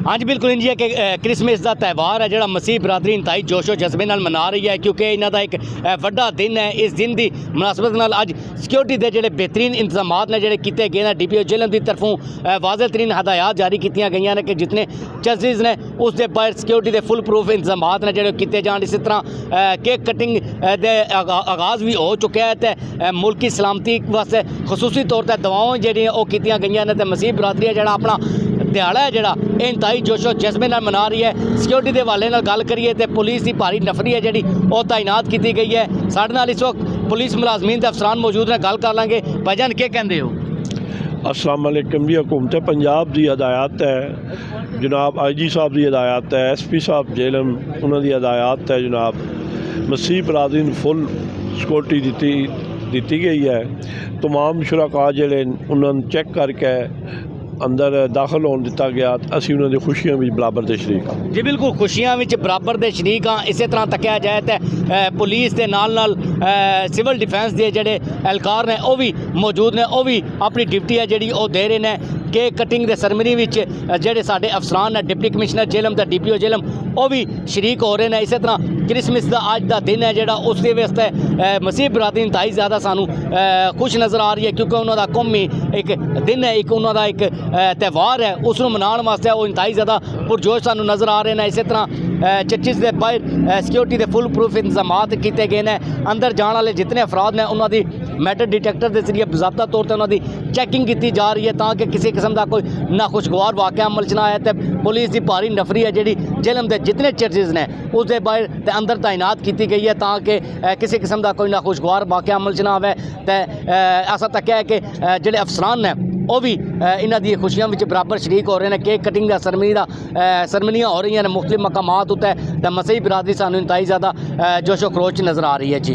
हाँ जी बिल्कुल इंज है कि क्रिसमस का त्यौहार है जो मसीह बरादरी इंतहाई जोशो जज्बे नाल मना रही है क्योंकि इन्हों का एक वड्डा दिन है। इस दिन की मुनासबत नाल अज सिक्योरिटी के जोड़े बेहतरीन इंतजाम ने जोड़े किए गए हैं। DPO जेलम की तरफों वाज़ह तरीन हदायत जारी की गई हैं कि जितने चर्चिज़ ने उसके बाहर सिक्योरिटी के फुल प्रूफ इंतजाम ने जोड़े किए जान। इस तरह केक कटिंग के आगाज़ भी हो चुका है तो मुल्की सलामती वास्ते खसूसी तौर पर दवाओं जो की गई हैं। तो मसीह बरादरी जो अपना दिहाड़ा है जोड़ा इंतहाई जोशो जज्बे नाल मना रही है। सिक्योरिटी के हवाले नाल गल करिए तो पुलिस की भारी नफरी है जी तैनात की गई है। साढ़े नाल इस वक्त पुलिस मुलाजमीन के अफसरान मौजूद ने, गल कर लेंगे। भाईजान क्या कहते हो? अस्सलाम वालेकुम जी। हुकूमत पंजाब की हदायत है जनाब, IG साहब की हदायत है, SP साहब जेलम उन्होंने हदायत है जनाब। मसीह बरादरी नूं फुल सिक्योरिटी दी गई है। तमाम शुरका जोड़े उन्होंने चेक करके अंदर दाखिल होने दिता गया। असी उन्होंने खुशियों में बराबर के शरीक हाँ जी बिल्कुल खुशियां में बराबर के शरीक हाँ। इस तरह तकिया जाए तो पुलिस के नाल सिविल डिफेंस के जोड़े एहलकार ने वह भी मौजूद ने, वह भी अपनी ड्यूटी है जी दे रहे हैं। केक कटिंग के सरमनी जोड़े साढ़े अफसरान ने, डिप्टी कमिश्नर जेलम तो DPO जेलम वह भी शरीक हो रहे हैं। इस तरह क्रिसमस का अज का दिन है जोड़ा उस वास्ते मसीह बरादरी इंतहाई ज़्यादा सानू खुश नज़र आ रही है क्योंकि उन्होंने कौमी एक दिन है, एक उन्होंने एक त्यौहार है, उसनों मनाने वास्ते वो इंतहाई ज़्यादा पुरजोश सानू नज़र आ रहे हैं। इस तरह चर्चिज़ के बाहर सिक्योरिटी के फुल प्रूफ इंतजाम किए गए हैं। अंदर जाने वाले जितने अफराद ने उन्होंने मैटल डिटेक्टर के जरिए बाज़ाब्ता तौर पर उन्होंने चैकिंग की जा रही है ताकि किसी किस्म का कोई नाखुशगवार वाक़या अमल च ना आए। तो पुलिस की भारी नफरी है जी जेलम के जितने चर्चिज़ ने उसके बाहर ते अंदर तैनात की गई है ताकि किसी किस्म का कोई नाखुशगवार वाक़या अमल च ना आए। तो ऐसा तकिया है कि जोड़े अफसरान ने वो भी इन्हों दी खुशियों में बराबर शरीक हो रहे हैं। केक कटिंग का सरमनियाँ हो रही हैं मुख्तलिफ मकामात उत्ते। तो मसीह बरादरी सानू इंतहाई ज़्यादा जोशो खरोश नज़र आ रही है जी।